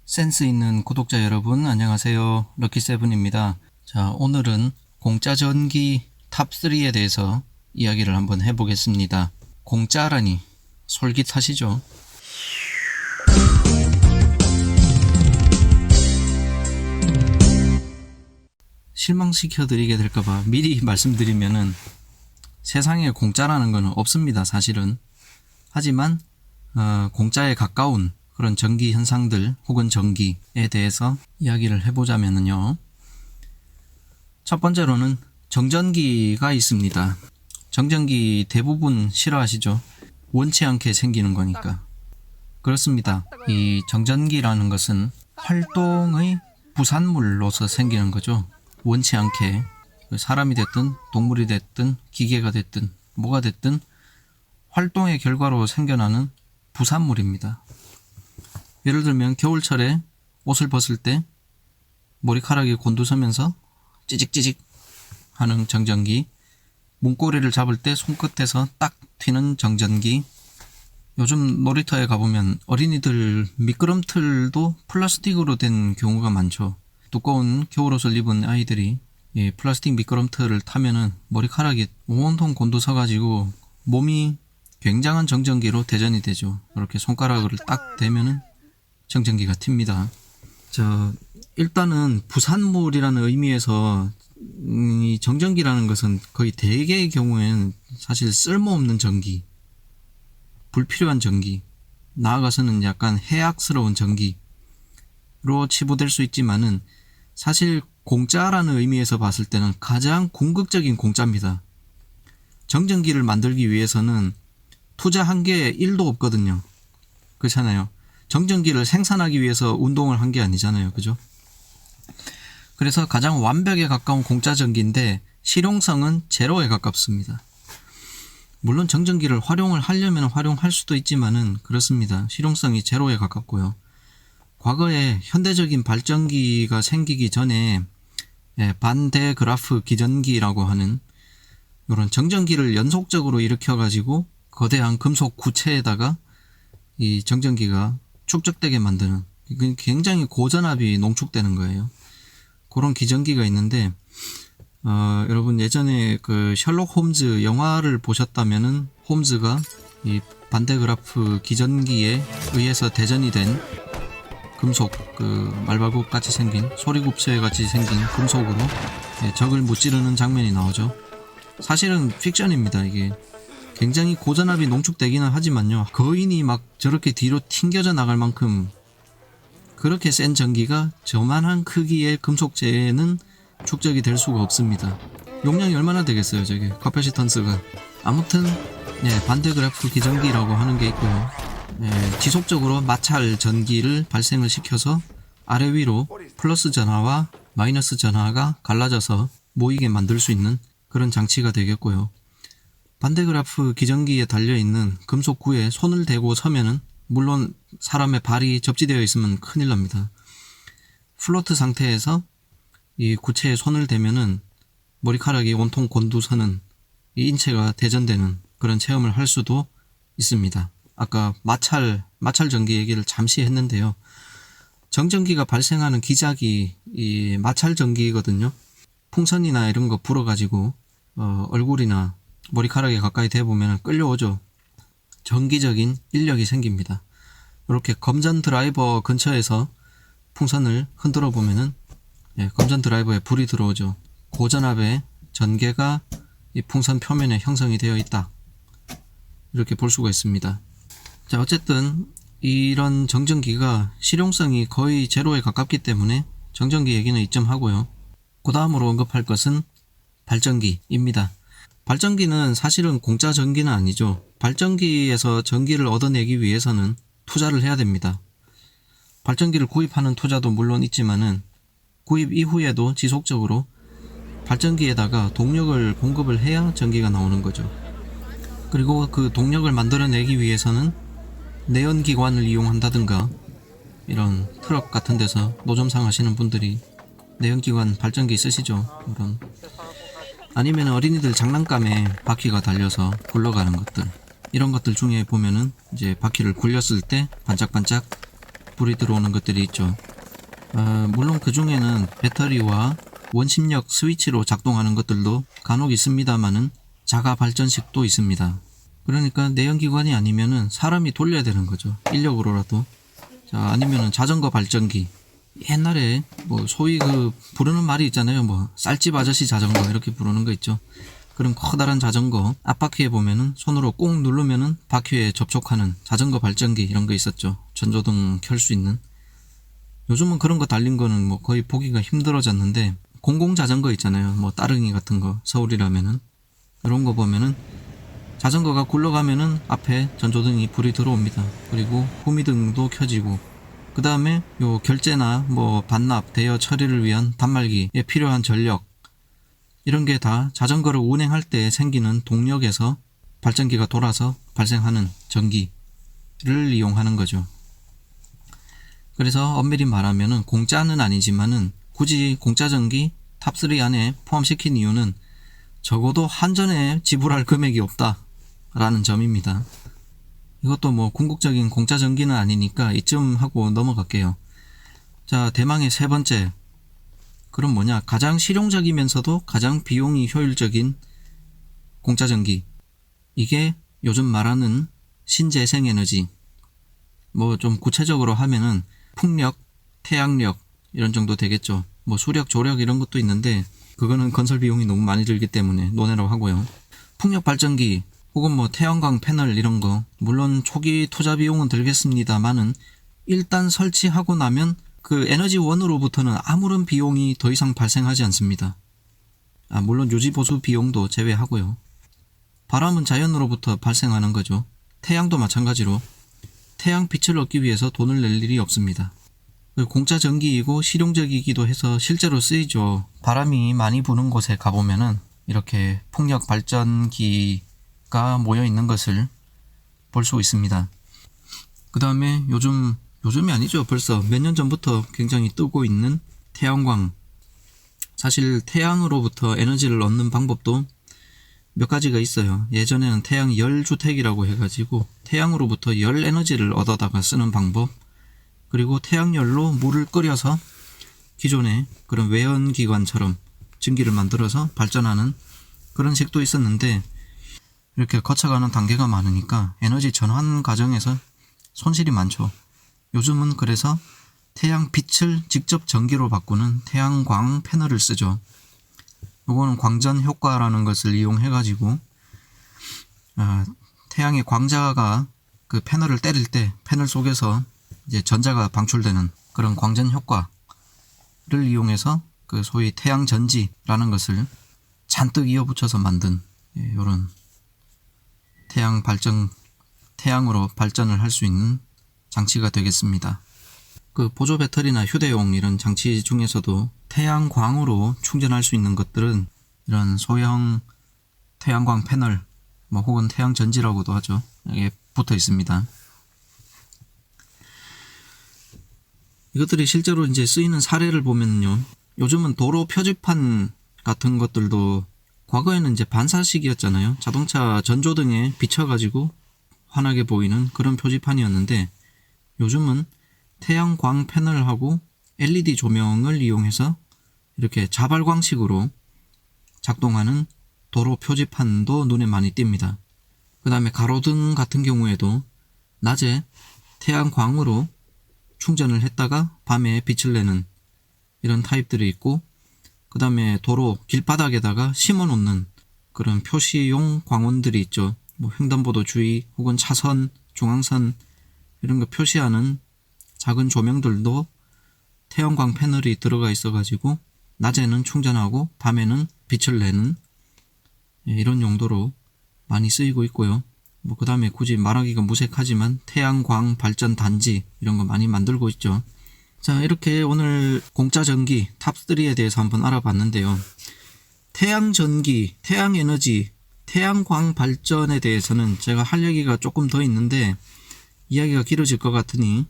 센스 있는 구독자 여러분 안녕하세요. 럭키세븐입니다. 자, 오늘은 공짜 전기 탑3에 대해서 이야기를 한번 해보겠습니다. 공짜라니 솔깃하시죠? 실망시켜드리게 될까봐 미리 말씀드리면은 세상에 공짜라는 건 없습니다, 사실은. 하지만 공짜에 가까운 그런 전기 현상들 혹은 전기에 대해서 이야기를 해보자면요. 첫 번째로는 정전기가 있습니다. 정전기 대부분 싫어하시죠? 원치 않게 생기는 거니까. 그렇습니다. 이 정전기라는 것은 활동의 부산물로서 생기는 거죠. 원치 않게 사람이 됐든 동물이 됐든 기계가 됐든 뭐가 됐든 활동의 결과로 생겨나는 부산물입니다. 예를 들면 겨울철에 옷을 벗을 때 머리카락이 곤두서면서 찌직찌직 하는 정전기, 문고리를 잡을 때 손끝에서 딱 튀는 정전기. 요즘 놀이터에 가보면 어린이들 미끄럼틀도 플라스틱으로 된 경우가 많죠. 두꺼운 겨울옷을 입은 아이들이 이 플라스틱 미끄럼틀을 타면은 머리카락이 온통 곤두서가지고 몸이 굉장한 정전기로 대전이 되죠. 이렇게 손가락을 딱 대면은 정전기가 튑니다. 자, 일단은 부산물이라는 의미에서 이 정전기라는 것은 거의 대개의 경우에는 사실 쓸모없는 전기, 불필요한 전기, 나아가서는 약간 해악스러운 전기로 치부될 수 있지만은 사실 공짜라는 의미에서 봤을 때는 가장 궁극적인 공짜입니다. 정전기를 만들기 위해서는 투자한 게 1도 없거든요. 그렇잖아요. 정전기를 생산하기 위해서 운동을 한 게 아니잖아요. 그죠? 그래서 가장 완벽에 가까운 공짜 전기인데 실용성은 제로에 가깝습니다. 물론 정전기를 활용을 하려면 활용할 수도 있지만은 그렇습니다. 실용성이 제로에 가깝고요. 과거에 현대적인 발전기가 생기기 전에 반대 그라프 기전기라고 하는 이런 정전기를 연속적으로 일으켜가지고 거대한 금속 구체에다가 이 정전기가 축적되게 만드는 굉장히 고전압이 농축되는 거예요. 그런 기전기가 있는데 여러분 예전에 그 셜록 홈즈 영화를 보셨다면은 홈즈가 이 반대 그래프 기전기에 의해서 대전이 된 금속 그 말발굽 같이 생긴 소리굽체 같이 생긴 금속으로 적을 무찌르는 장면이 나오죠. 사실은 픽션입니다. 이게 굉장히 고전압이 농축되기는 하지만요, 거인이 막 저렇게 뒤로 튕겨져 나갈 만큼 그렇게 센 전기가 저만한 크기의 금속재에는 축적이 될 수가 없습니다. 용량이 얼마나 되겠어요, 저게 카패시턴스가. 아무튼 반대 그래프 기전기라고 하는 게 있고요. 지속적으로 마찰 전기를 발생을 시켜서 아래 위로 플러스 전하와 마이너스 전하가 갈라져서 모이게 만들 수 있는 그런 장치가 되겠고요. 반대 그래프 기전기에 달려있는 금속 구에 손을 대고 서면은, 물론 사람의 발이 접지되어 있으면 큰일 납니다. 플로트 상태에서 이 구체에 손을 대면은 머리카락이 온통 곤두서는 이 인체가 대전되는 그런 체험을 할 수도 있습니다. 아까 마찰 전기 얘기를 잠시 했는데요. 정전기가 발생하는 기작이 이 마찰 전기거든요. 풍선이나 이런 거 불어가지고 얼굴이나 머리카락에 가까이 대보면 끌려오죠. 전기적인 인력이 생깁니다. 이렇게 검전 드라이버 근처에서 풍선을 흔들어 보면은 검전 드라이버에 불이 들어오죠. 고전압의 전개가 이 풍선 표면에 형성이 되어 있다, 이렇게 볼 수가 있습니다. 자, 어쨌든 이런 정전기가 실용성이 거의 제로에 가깝기 때문에 정전기 얘기는 이점 하고요. 그 다음으로 언급할 것은 발전기입니다. 발전기는 사실은 공짜 전기는 아니죠. 발전기에서 전기를 얻어내기 위해서는 투자를 해야 됩니다. 발전기를 구입하는 투자도 물론 있지만은 구입 이후에도 지속적으로 발전기에다가 동력을 공급을 해야 전기가 나오는 거죠. 그리고 그 동력을 만들어내기 위해서는 내연기관을 이용한다든가, 이런 트럭 같은 데서 노점상 하시는 분들이 내연기관 발전기 쓰시죠. 이런. 아니면 어린이들 장난감에 바퀴가 달려서 굴러가는 것들, 이런 것들 중에 보면은 이제 바퀴를 굴렸을 때 반짝반짝 불이 들어오는 것들이 있죠. 물론 그 중에는 배터리와 원심력 스위치로 작동하는 것들도 간혹 있습니다만은 자가 발전식도 있습니다. 그러니까 내연기관이 아니면은 사람이 돌려야 되는 거죠. 인력으로라도. 자, 아니면은 자전거 발전기. 옛날에 뭐 소위 그 부르는 말이 있잖아요. 뭐 쌀집 아저씨 자전거 이렇게 부르는 거 있죠. 그런 커다란 자전거 앞바퀴에 보면은 손으로 꾹 누르면은 바퀴에 접촉하는 자전거 발전기 이런 거 있었죠. 전조등 켤 수 있는. 요즘은 그런 거 달린 거는 뭐 거의 보기가 힘들어졌는데 공공자전거 있잖아요. 뭐 따릉이 같은 거 서울이라면은 그런 거 보면은 자전거가 굴러가면은 앞에 전조등이 불이 들어옵니다. 그리고 후미등도 켜지고 그 다음에 요 결제나 뭐 반납, 대여 처리를 위한 단말기에 필요한 전력 이런 게 다 자전거를 운행할 때 생기는 동력에서 발전기가 돌아서 발생하는 전기를 이용하는 거죠. 그래서 엄밀히 말하면은 공짜는 아니지만은 굳이 공짜 전기 탑3 안에 포함시킨 이유는 적어도 한전에 지불할 금액이 없다 라는 점입니다. 이것도 뭐 궁극적인 공짜 전기는 아니니까 이쯤 하고 넘어갈게요. 자, 대망의 세 번째. 그럼 뭐냐? 가장 실용적이면서도 가장 비용이 효율적인 공짜 전기. 이게 요즘 말하는 신재생에너지. 뭐 좀 구체적으로 하면은 풍력, 태양력 이런 정도 되겠죠. 뭐 수력, 조력 이런 것도 있는데 그거는 건설 비용이 너무 많이 들기 때문에 논외로 하고요. 풍력 발전기 혹은 뭐 태양광 패널 이런 거 물론 초기 투자 비용은 들겠습니다만은 일단 설치하고 나면 그 에너지원으로부터는 아무런 비용이 더 이상 발생하지 않습니다. 물론 유지 보수 비용도 제외하고요. 바람은 자연으로부터 발생하는 거죠. 태양도 마찬가지로 태양 빛을 얻기 위해서 돈을 낼 일이 없습니다. 공짜 전기이고 실용적이기도 해서 실제로 쓰이죠. 바람이 많이 부는 곳에 가보면은 이렇게 풍력 발전기가 모여 있는 것을 볼 수 있습니다. 그 다음에 요즘이 아니죠. 벌써 몇 년 전부터 굉장히 뜨고 있는 태양광. 사실 태양으로부터 에너지를 얻는 방법도 몇 가지가 있어요. 예전에는 태양 열주택이라고 해가지고 태양으로부터 열 에너지를 얻어다가 쓰는 방법, 그리고 태양열로 물을 끓여서 기존의 그런 외연기관처럼 전기를 만들어서 발전하는 그런 식도 있었는데 이렇게 거쳐가는 단계가 많으니까 에너지 전환 과정에서 손실이 많죠. 요즘은 그래서 태양 빛을 직접 전기로 바꾸는 태양광 패널을 쓰죠. 요거는 광전 효과라는 것을 이용해 가지고 태양의 광자가 그 패널을 때릴 때 패널 속에서 이제 전자가 방출되는 그런 광전 효과를 이용해서 그 소위 태양 전지라는 것을 잔뜩 이어붙여서 만든 이런 태양으로 발전을 할 수 있는 장치가 되겠습니다. 그 보조 배터리나 휴대용 이런 장치 중에서도 태양광으로 충전할 수 있는 것들은 이런 소형 태양광 패널 뭐 혹은 태양 전지라고도 하죠. 여기에 붙어 있습니다. 이것들이 실제로 이제 쓰이는 사례를 보면요. 요즘은 도로 표지판 같은 것들도 과거에는 이제 반사식이었잖아요. 자동차 전조등에 비춰가지고 환하게 보이는 그런 표지판이었는데 요즘은 태양광 패널하고 LED 조명을 이용해서 이렇게 자발광식으로 작동하는 도로 표지판도 눈에 많이 띕니다. 그 다음에 가로등 같은 경우에도 낮에 태양광으로 충전을 했다가 밤에 빛을 내는 이런 타입들이 있고, 그 다음에 도로 길바닥에다가 심어 놓는 그런 표시용 광원들이 있죠. 뭐 횡단보도 주의 혹은 차선, 중앙선 이런 거 표시하는 작은 조명들도 태양광 패널이 들어가 있어 가지고 낮에는 충전하고 밤에는 빛을 내는 이런 용도로 많이 쓰이고 있고요. 뭐 그 다음에 굳이 말하기가 무색하지만 태양광 발전 단지 이런 거 많이 만들고 있죠. 자, 이렇게 오늘 공짜 전기 탑3에 대해서 한번 알아봤는데요. 태양 전기, 태양 에너지, 태양광 발전에 대해서는 제가 할 얘기가 조금 더 있는데 이야기가 길어질 것 같으니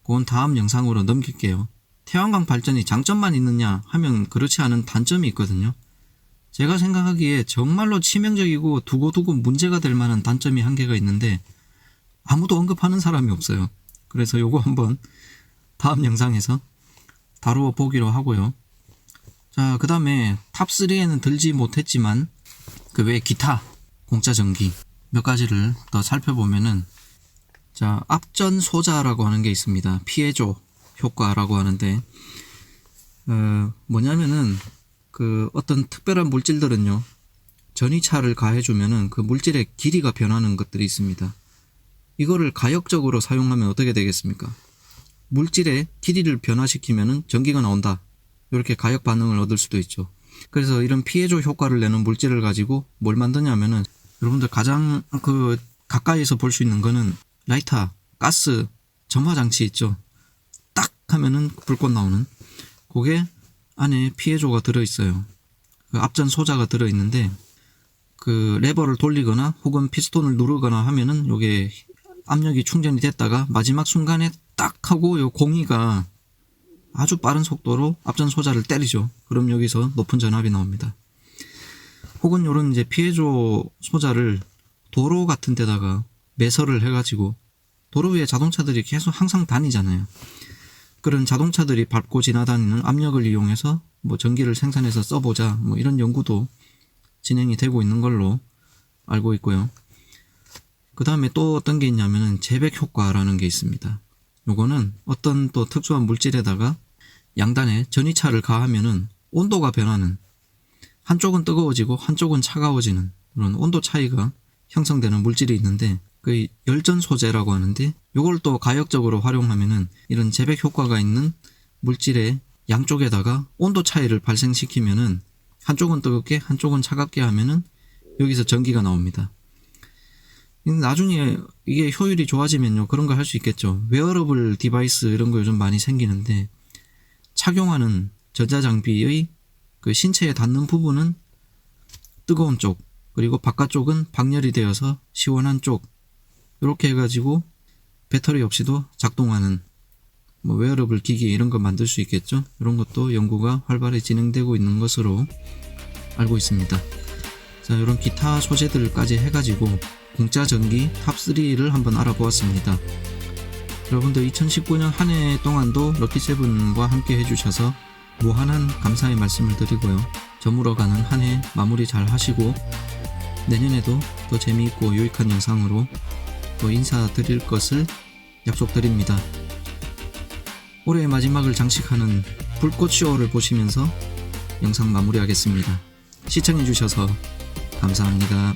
그건 다음 영상으로 넘길게요. 태양광 발전이 장점만 있느냐 하면 그렇지 않은 단점이 있거든요. 제가 생각하기에 정말로 치명적이고 두고두고 문제가 될 만한 단점이 한 개가 있는데 아무도 언급하는 사람이 없어요. 그래서 요거 한번 다음 영상에서 다루어 보기로 하고요. 자, 그 다음에 탑3에는 들지 못했지만 그 외 기타 공짜 전기 몇 가지를 더 살펴보면은, 자, 앞전 소자라고 하는 게 있습니다. 피에조 효과라고 하는데, 뭐냐면은 그 어떤 특별한 물질들은요, 전이차를 가해주면은 그 물질의 길이가 변하는 것들이 있습니다. 이거를 가역적으로 사용하면 어떻게 되겠습니까? 물질의 길이를 변화시키면은 전기가 나온다, 이렇게 가역 반응을 얻을 수도 있죠. 그래서 이런 피에조 효과를 내는 물질을 가지고 뭘 만드냐면은, 여러분들 가장 그 가까이에서 볼 수 있는 거는 라이터, 가스, 점화장치 있죠. 딱 하면은 불꽃 나오는, 그게 안에 피에조가 들어있어요. 그 앞전 소자가 들어있는데, 그 레버를 돌리거나 혹은 피스톤을 누르거나 하면은 요게 압력이 충전이 됐다가 마지막 순간에 딱 하고 요 공이가 아주 빠른 속도로 앞전 소자를 때리죠. 그럼 여기서 높은 전압이 나옵니다. 혹은 요런 이제 피에조 소자를 도로 같은 데다가 매설을 해가지고, 도로 위에 자동차들이 계속 항상 다니잖아요. 그런 자동차들이 밟고 지나다니는 압력을 이용해서 뭐 전기를 생산해서 써보자, 뭐 이런 연구도 진행이 되고 있는 걸로 알고 있고요. 그 다음에 또 어떤 게 있냐면은 재백 효과라는 게 있습니다. 요거는 어떤 또 특수한 물질에다가 양단에 전이차를 가하면은 온도가 변하는, 한쪽은 뜨거워지고 한쪽은 차가워지는 그런 온도 차이가 형성되는 물질이 있는데, 그 열전 소재라고 하는데, 요걸 또 가역적으로 활용하면은 이런 재백 효과가 있는 물질의 양쪽에다가 온도 차이를 발생시키면은 한쪽은 뜨겁게 한쪽은 차갑게 하면은 여기서 전기가 나옵니다. 나중에 이게 효율이 좋아지면요, 그런 거 할 수 있겠죠. 웨어러블 디바이스 이런 거 요즘 많이 생기는데, 착용하는 전자장비의 그 신체에 닿는 부분은 뜨거운 쪽, 그리고 바깥쪽은 방열이 되어서 시원한 쪽, 이렇게 해가지고 배터리 없이도 작동하는 뭐 웨어러블 기기 이런 거 만들 수 있겠죠. 이런 것도 연구가 활발히 진행되고 있는 것으로 알고 있습니다. 자, 이런 기타 소재들까지 해가지고 공짜 전기 탑3를 한번 알아보았습니다. 여러분들 2019년 한 해 동안도 럭키세븐과 함께 해주셔서 무한한 감사의 말씀을 드리고요. 저물어가는 한 해 마무리 잘 하시고 내년에도 더 재미있고 유익한 영상으로 또 인사드릴 것을 약속드립니다. 올해의 마지막을 장식하는 불꽃쇼를 보시면서 영상 마무리하겠습니다. 시청해주셔서 감사합니다.